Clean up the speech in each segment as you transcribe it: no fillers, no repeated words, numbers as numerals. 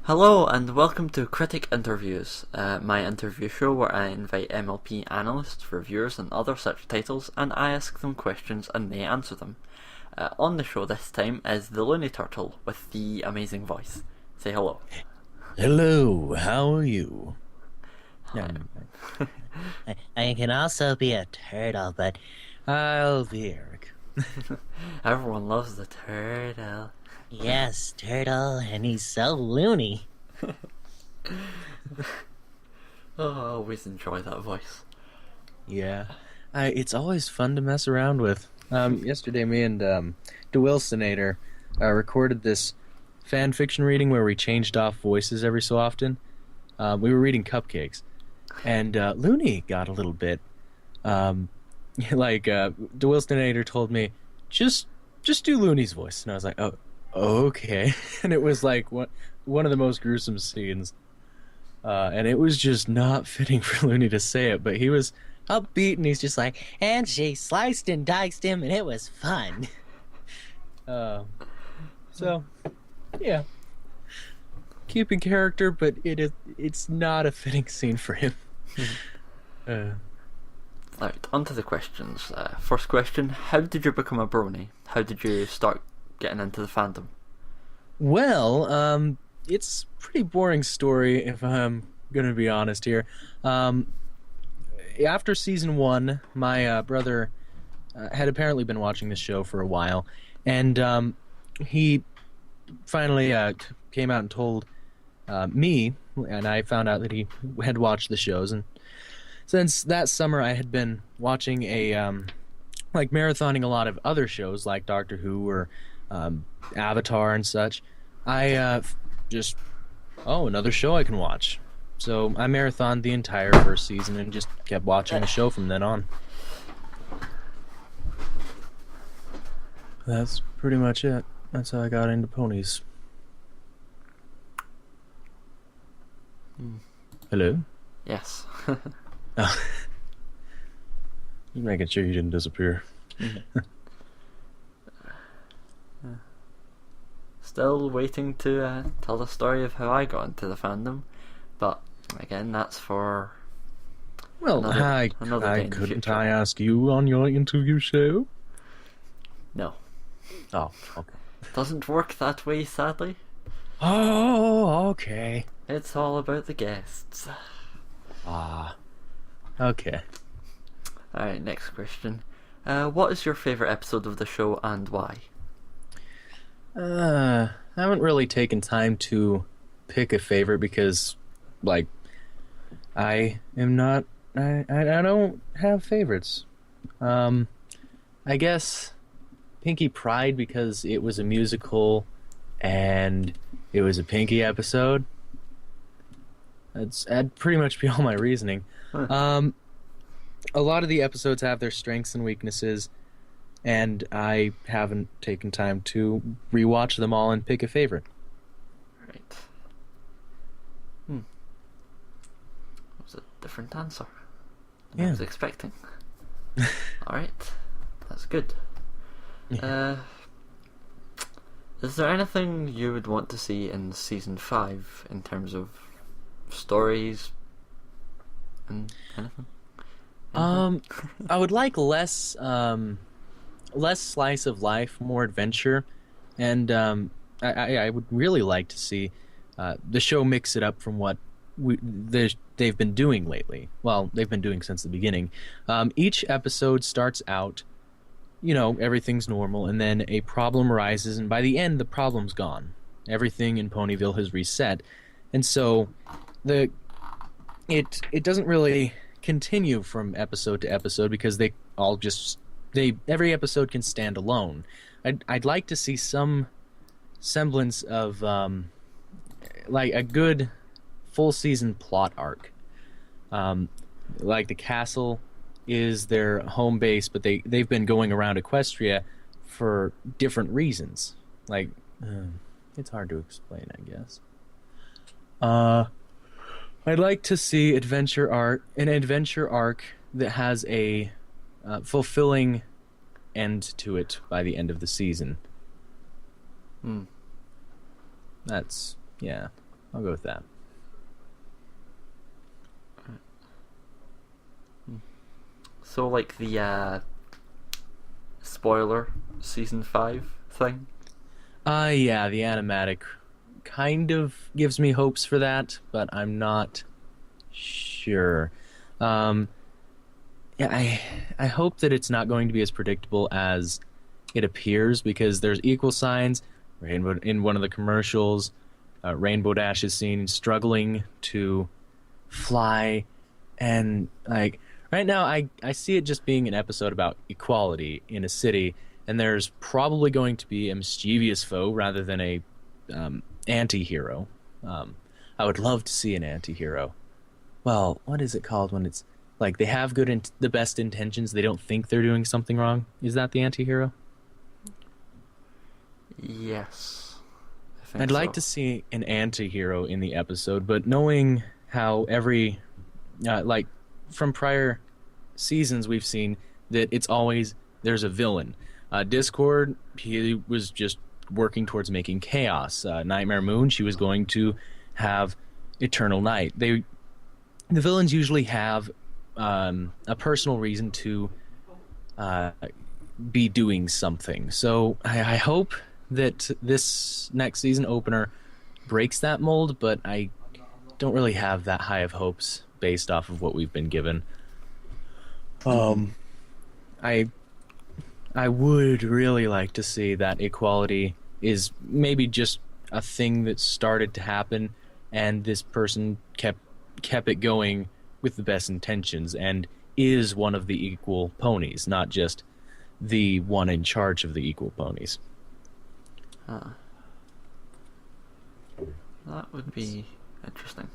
Hello and welcome to Critic Interviews, my interview show where I invite MLP analysts, reviewers and other such titles and I ask them questions and they answer them. On the show this time is the Looney Turtle with the amazing voice. Say hello. Hello, how are you? Hi. I can also be a turtle, but I'll be Eric. Everyone loves the turtle. Yes, turtle, and he's so loony. Oh, I always enjoy that voice. Yeah, it's always fun to mess around with. Yesterday, me and dewiantArt recorded this fan fiction reading where we changed off voices every so often. We were reading Cupcakes, and Looney got a little bit. dewiantArt told me, just do Looney's voice, and I was like, oh, okay. And it was like one of the most gruesome scenes, and it was just not fitting for Looney to say it, but he was upbeat, and he's just like, and she sliced and diced him, and it was fun. So, yeah. Keeping character, but it's not a fitting scene for him. Right, on to the questions. First question, how did you become a brony? How did you start getting into the fandom? Well, it's a pretty boring story if I'm gonna be honest here. After season one, my brother had apparently been watching the show for a while, and he finally came out and told me, and I found out that he had watched the shows. And since that summer, I had been watching marathoning a lot of other shows like Doctor Who or Avatar and such. I another show I can watch. So I marathoned the entire first season and just kept watching the show from then on. That's pretty much it. That's how I got into ponies. Hello? Yes. Oh. You're making sure you didn't disappear. Still waiting to tell the story of how I got into the fandom, but again, that's for Well, another day in the couldn't future. I ask you on your interview show? No, Oh, okay. doesn't work that way, sadly. Oh, okay. It's all about the guests. Ah, okay. Alright, next question. What is your favourite episode of the show and why? I haven't really taken time to pick a favorite because, like, I am not. I don't have favorites. I guess Pinky Pride because it was a musical and it was a Pinky episode. That'd pretty much be all my reasoning. Huh. A lot of the episodes have their strengths and weaknesses, and I haven't taken time to rewatch them all and pick a favorite. Right. That was a different answer than I Yeah. was expecting. Alright, that's good. Yeah. Is there anything you would want to see in season 5 in terms of stories and anything? I would like less slice of life, more adventure, and I would really like to see the show mix it up from what they've been doing lately. Well, they've been doing since the beginning. Each episode starts out, everything's normal, and then a problem arises, and by the end, the problem's gone. Everything in Ponyville has reset, and so it doesn't really continue from episode to episode because every episode can stand alone. I'd like to see some semblance of like a good full season plot arc. Like the castle is their home base, but they've been going around Equestria for different reasons. Like it's hard to explain, I guess. I'd like to see an adventure arc that has a fulfilling end to it by the end of the season. Hmm. That's, yeah. I'll go with that. So, like the spoiler season 5 thing? Yeah, the animatic kind of gives me hopes for that, but I'm not sure. Um, yeah, I hope that it's not going to be as predictable as it appears, because there's equal signs. Rainbow in one of the commercials, Rainbow Dash is seen struggling to fly, and like right now, I see it just being an episode about equality in a city, and there's probably going to be a mischievous foe rather than a anti-hero. I would love to see an anti-hero. Well, what is it called when it's like they have the best intentions, they don't think they're doing something wrong? Is that the anti-hero? Yes. I think I'd like to see an anti-hero in the episode, but knowing how every like from prior seasons we've seen that it's always there's a villain. Discord, he was just working towards making chaos. Nightmare Moon, she was going to have Eternal Night. The villains usually have a personal reason to be doing something. So I hope that this next season opener breaks that mold, but I don't really have that high of hopes based off of what we've been given. I would really like to see that equality is maybe just a thing that started to happen, and this person kept it going with the best intentions and is one of the equal ponies, not just the one in charge of the equal ponies. That would be interesting.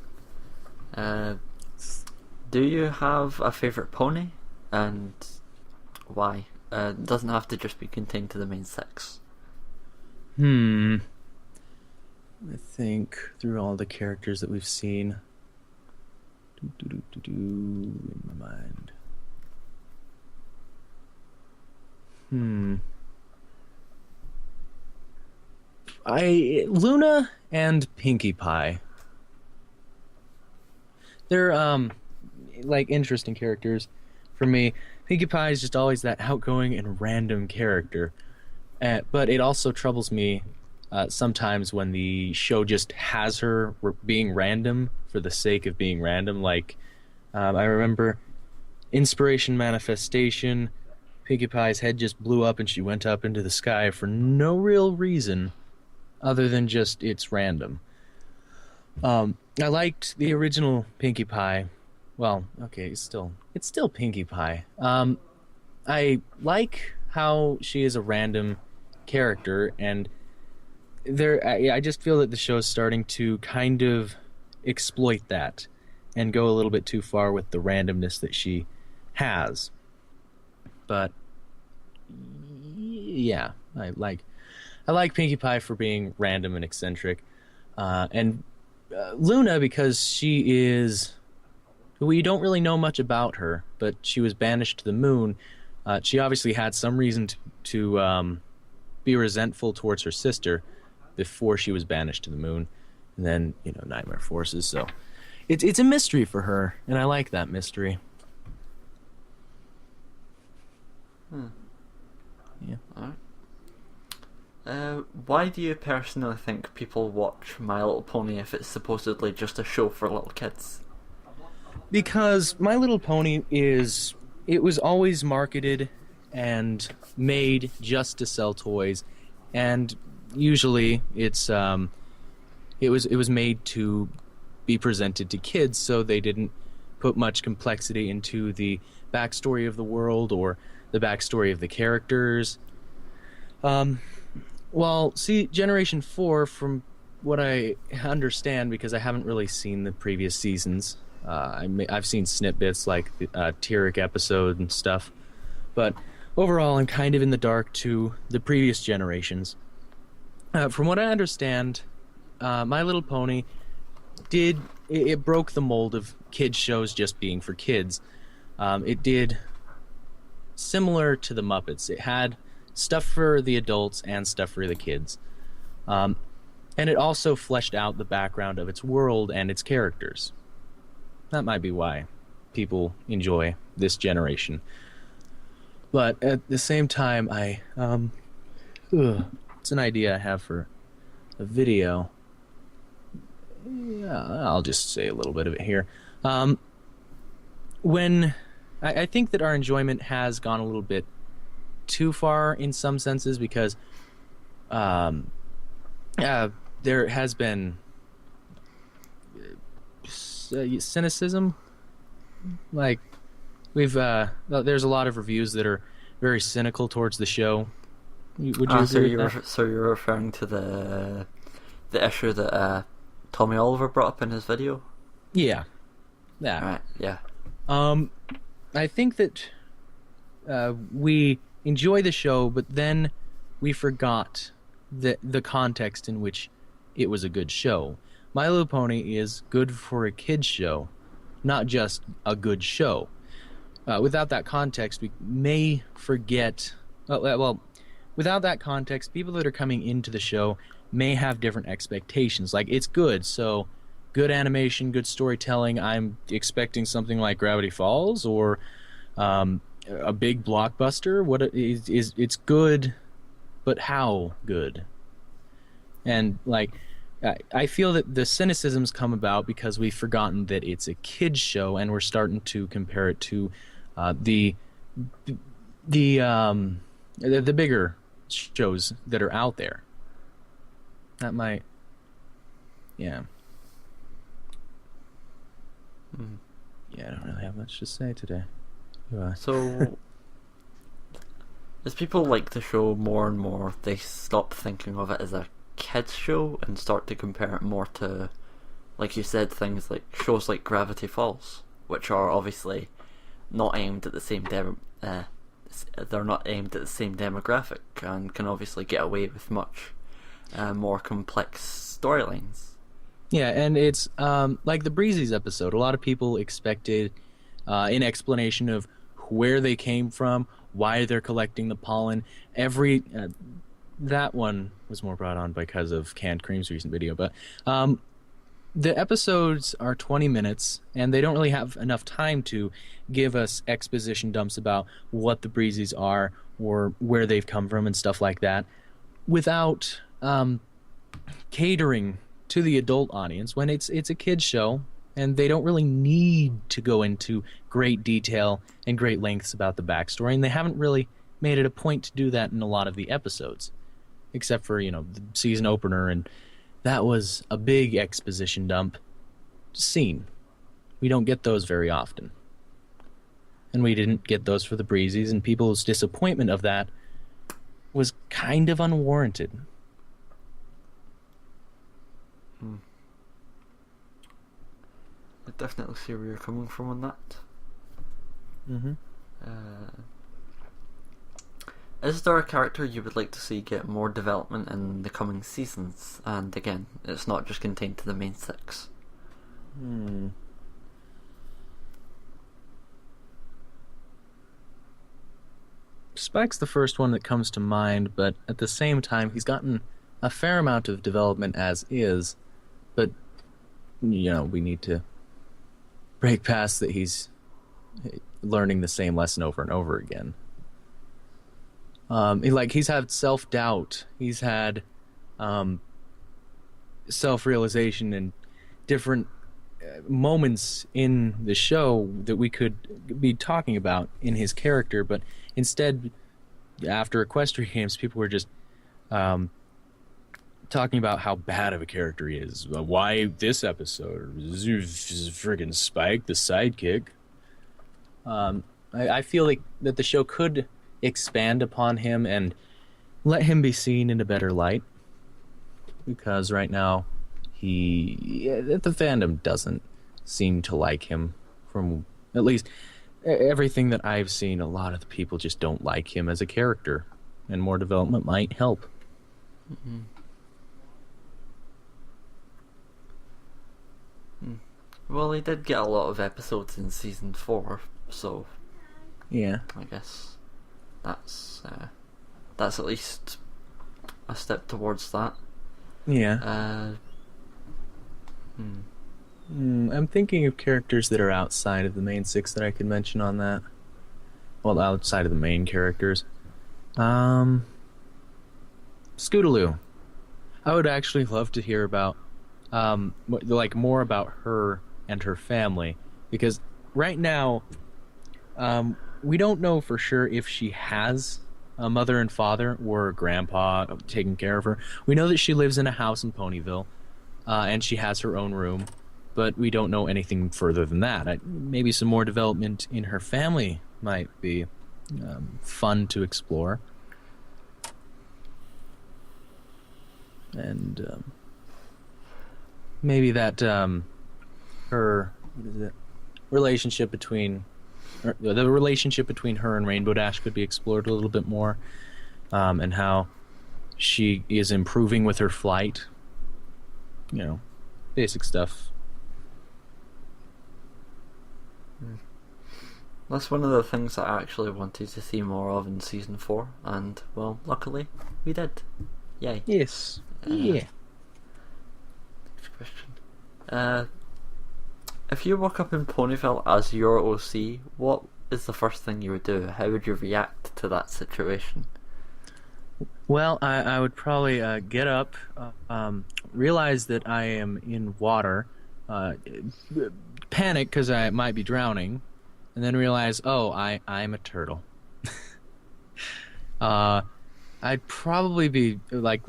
Do you have a favourite pony, and why? It doesn't have to just be contained to the main 6. I think through all the characters that we've seen, in my mind. Luna and Pinkie Pie. They're like interesting characters for me. Pinkie Pie is just always that outgoing and random character, but it also troubles me sometimes when the show just has her being random for the sake of being random. Like I remember Inspiration Manifestation. Pinkie Pie's head just blew up and she went up into the sky for no real reason other than just it's random. I liked the original Pinkie Pie. Well, okay, it's still Pinkie Pie. I like how she is a random character, and I just feel that the show is starting to kind of exploit that and go a little bit too far with the randomness that she has. But yeah, I like Pinkie Pie for being random and eccentric, and Luna because she is. We don't really know much about her, but she was banished to the moon. She obviously had some reason to be resentful towards her sister before she was banished to the moon, and then nightmare forces. So it's a mystery for her, and I like that mystery. Yeah. Alright. Why do you personally think people watch My Little Pony if it's supposedly just a show for little kids? Because My Little Pony was always marketed and made just to sell toys, and usually it was made to be presented to kids, so they didn't put much complexity into the backstory of the world or the backstory of the characters. Well, see, Generation 4, from what I understand, because I haven't really seen the previous seasons, I've seen snippets like the Critic episode and stuff, but overall I'm kind of in the dark to the previous generations. From what I understand, My Little Pony it broke the mold of kids shows just being for kids. It did similar to the Muppets. It had stuff for the adults and stuff for the kids. And it also fleshed out the background of its world and its characters. That might be why people enjoy this generation. But at the same time, it's an idea I have for a video. Yeah, I'll just say a little bit of it here. When I think that our enjoyment has gone a little bit too far in some senses, because there has been cynicism. Like, there's a lot of reviews that are very cynical towards the show. Would you agree with that? So you're referring to the issue that Tommy Oliver brought up in his video? Yeah. Yeah. Right, yeah. I think that we enjoy the show, but then we forgot the context in which it was a good show. My Little Pony is good for a kid's show, not just a good show. Without that context, we may forget... Well, without that context, people that are coming into the show may have different expectations. Like, it's good, so good animation, good storytelling. I'm expecting something like Gravity Falls or a big blockbuster. It's good, but how good? And like, I feel that the cynicisms come about because we've forgotten that it's a kids show, and we're starting to compare it to the bigger shows that are out there. That might, yeah. Yeah, I don't really have much to say today. So, as people like the show more and more, they stop thinking of it as a kids show and start to compare it more to, like you said, things like shows like Gravity Falls, which are obviously not aimed at the same they're not aimed at the same demographic and can obviously get away with much more complex storylines. Yeah, and it's like the Breezies episode. A lot of people expected an explanation of where they came from, why they're collecting the pollen. That one was more brought on because of Canned Cream's recent video, but the episodes are 20 minutes, and they don't really have enough time to give us exposition dumps about what the Breezies are or where they've come from and stuff like that, without catering to the adult audience when it's a kid's show, and they don't really need to go into great detail and great lengths about the backstory, and they haven't really made it a point to do that in a lot of the episodes, except for, the season opener, and that was a big exposition dump scene. We don't get those very often. And we didn't get those for the Breezies, and people's disappointment of that was kind of unwarranted. I definitely see where you're coming from on that. Mm-hmm. Is there a character you would like to see get more development in the coming seasons? And again, it's not just contained to the main six. Spike's the first one that comes to mind, but at the same time, he's gotten a fair amount of development as is, but, we need to break past that he's learning the same lesson over and over again. He's had self-doubt, he's had self-realization and different moments in the show that we could be talking about in his character, but instead, after Equestria Games, people were just talking about how bad of a character he is. Why this episode? This is friggin' Spike, the sidekick. I feel like that the show could expand upon him and let him be seen in a better light, because right now the fandom doesn't seem to like him. From at least everything that I've seen, a lot of the people just don't like him as a character, and more development might help. Well, he did get a lot of episodes in season 4, so yeah, I guess that's at least a step towards that. Yeah. Uh, hmm. I'm thinking of characters that are outside of the main six that I could mention on that. Well, outside of the main characters. Um, Scootaloo. I would actually love to hear about, like more about her and her family, because right now, we don't know for sure if she has a mother and father or a grandpa taking care of her. We know that she lives in a house in Ponyville, and she has her own room, but we don't know anything further than that. Maybe some more development in her family might be fun to explore. And maybe that her what is it relationship between the relationship between her and Rainbow Dash could be explored a little bit more, and how she is improving with her flight. You know, basic stuff. That's one of the things that I actually wanted to see more of in season 4, and well, luckily we did. Yay. Yes. Yeah. Next question. If you woke up in Ponyville as your OC, what is the first thing you would do? How would you react to that situation? Well, I would probably get up, realize that I am in water, panic because I might be drowning, and then realize, oh, I'm a turtle. I'd probably be like,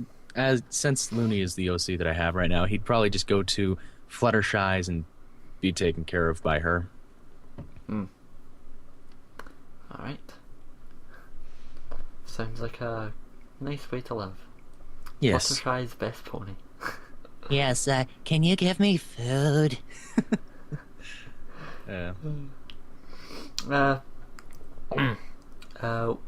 since Looney is the OC that I have right now, he'd probably just go to Fluttershy's and be taken care of by her. Alright. Sounds like a nice way to live. Yes. Fluttershy's best pony. Yes, can you give me food? Yeah.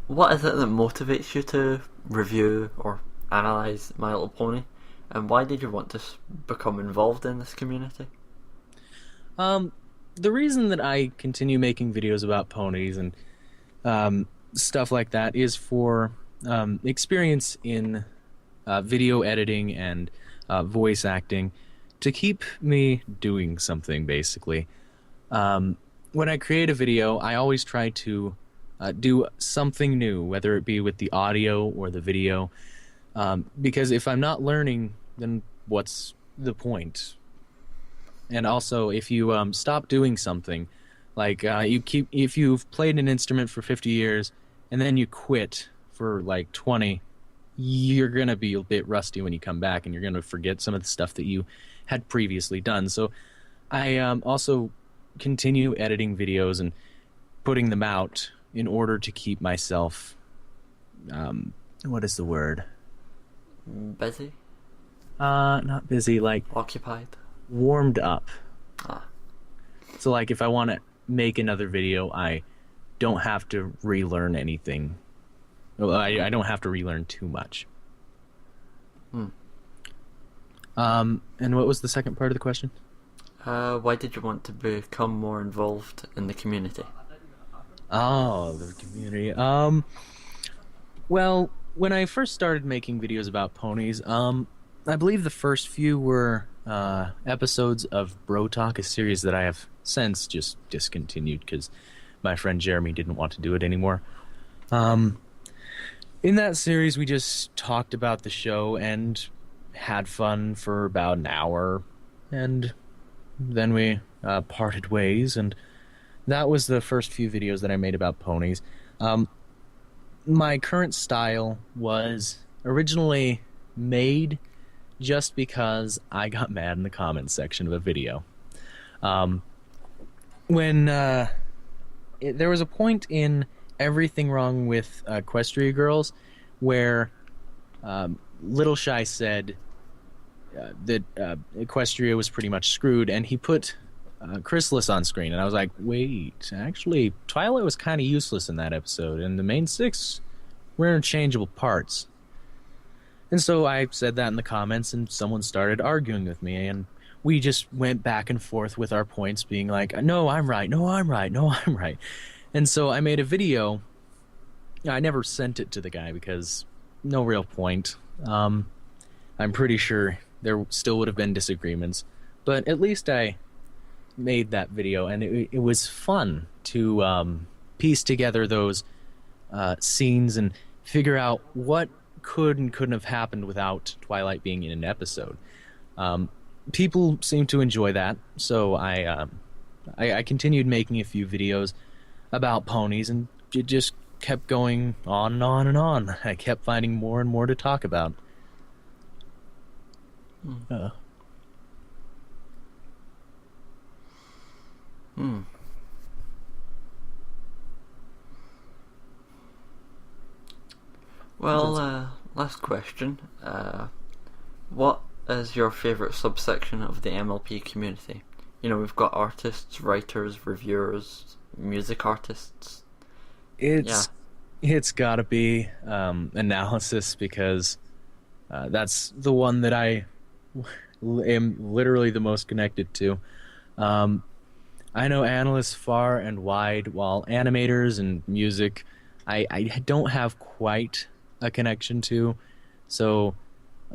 What is it that motivates you to review or analyse My Little Pony? And why did you want to become involved in this community? The reason that I continue making videos about ponies and stuff like that is for experience in video editing and voice acting to keep me doing something, basically. When I create a video, I always try to do something new, whether it be with the audio or the video, because if I'm not learning, then what's the point? And also, if you stop doing something, like if you've played an instrument for 50 years and then you quit for like 20, you're gonna be a bit rusty when you come back, and you're gonna forget some of the stuff that you had previously done. So I also continue editing videos and putting them out in order to keep myself what is the word? Busy? Not busy, like Occupied? warmed up. Ah. So like if I want to make another video, I don't have to relearn anything. Well, I don't have to relearn too much. And what was the second part of the question? Why did you want to become more involved in the community? Oh, the community. Well, when I first started making videos about ponies, I believe the first few were episodes of Bro Talk, a series that I have since just discontinued because my friend Jeremy didn't want to do it anymore. In that series, we just talked about the show and had fun for about an hour, and then we parted ways, and that was the first few videos that I made about ponies. My current style was originally made just because I got mad in the comments section of a video. When there was a point in Everything Wrong with Equestria Girls where Little Shy said that Equestria was pretty much screwed, and he put Chrysalis on screen, and I was like, wait, actually, Twilight was kind of useless in that episode, and the main six were interchangeable parts. And so I said that in the comments, and someone started arguing with me, and we just went back and forth with our points, being like, no, I'm right, no, I'm right, no, I'm right. And so I made a video. I never sent it to the guy because no real point. I I'm pretty sure there still would have been disagreements. But at least I made that video, and it was fun to piece together those scenes and figure out what could and couldn't have happened without Twilight being in an episode. People seem to enjoy that, so I continued making a few videos about ponies, and it just kept going on and on and on. I kept finding more and more to talk about. Well, last question. What is your favourite subsection of the MLP community? You know, we've got artists, writers, reviewers, music artists. It's gotta be analysis, because that's the one that I am literally the most connected to. I know analysts far and wide, while animators and music I don't have quite a connection to, so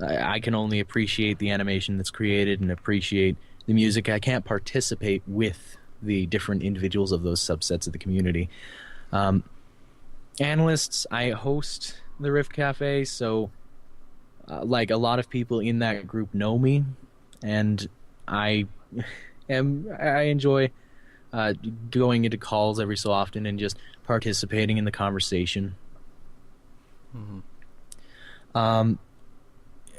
I can only appreciate the animation that's created and appreciate the music. I can't participate with the different individuals of those subsets of the community. Analysts, I host the Rift Cafe, so like a lot of people in that group know me, and I enjoy going into calls every so often and just participating in the conversation.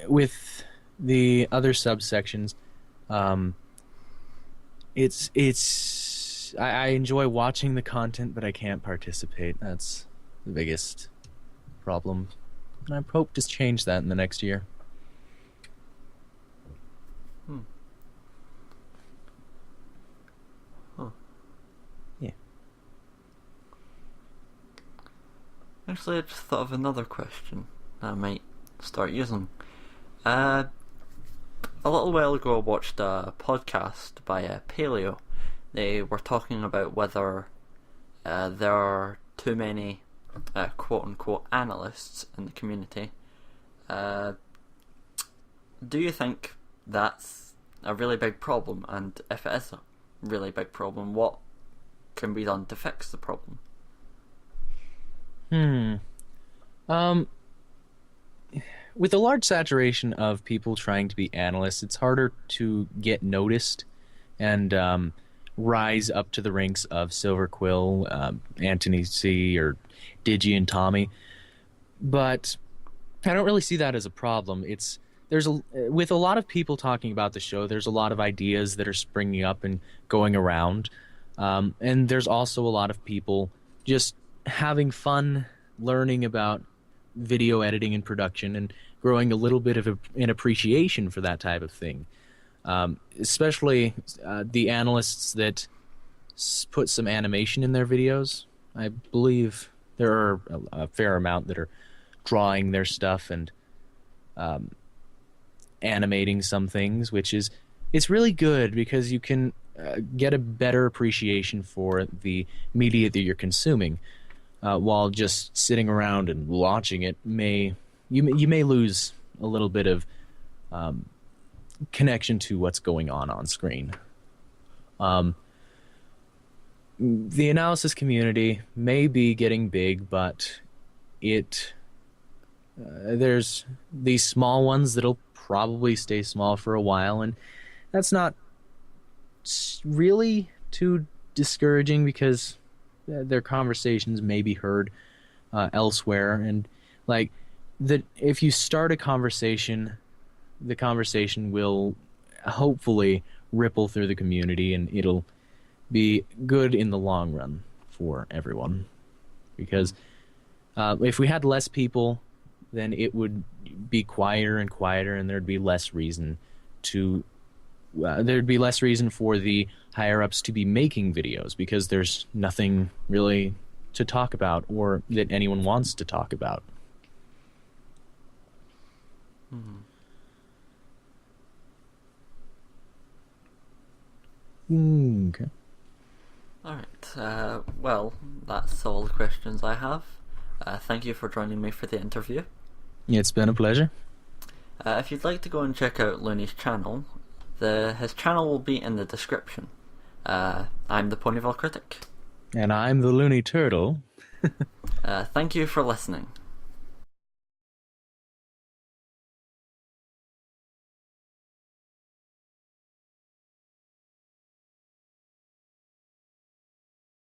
With the other subsections, I enjoy watching the content, but I can't participate. That's the biggest problem, and I hope to change that in the next year. Yeah. Actually, I just thought of another question that I might start using. A little while ago, I watched a podcast by Paleo. They were talking about whether there are too many quote-unquote analysts in the community. Do you think that's a really big problem? And if it is a really big problem, what can be done to fix the problem? With a large saturation of people trying to be analysts, it's harder to get noticed and rise up to the ranks of Silver Quill, Anthony C, or Digi and Tommy. But I don't really see that as a problem. With a lot of people talking about the show, there's a lot of ideas that are springing up and going around. And there's also a lot of people just having fun learning about video editing and production and growing a little bit of an appreciation for that type of thing. Especially the analysts that put some animation in their videos. I believe there are a fair amount that are drawing their stuff and animating some things, it's really good because you can get a better appreciation for the media that you're consuming, while just sitting around and watching it you may lose a little bit of connection to what's going on screen. The analysis community may be getting big, but there's these small ones that'll probably stay small for a while, and that's not really too discouraging because their conversations may be heard elsewhere, and if you start a conversation, the conversation will hopefully ripple through the community, and it'll be good in the long run for everyone. Because if we had less people, then it would be quieter and quieter, and there'd be less reason for the higher ups to be making videos, because there's nothing really to talk about or that anyone wants to talk about. Okay. Alright, well, that's all the questions I have. Thank you for joining me for the interview. It's been a pleasure. If you'd like to go and check out Looney's channel, his channel will be in the description. I'm the Ponyville Critic. And I'm the Looney Turtle. Thank you for listening.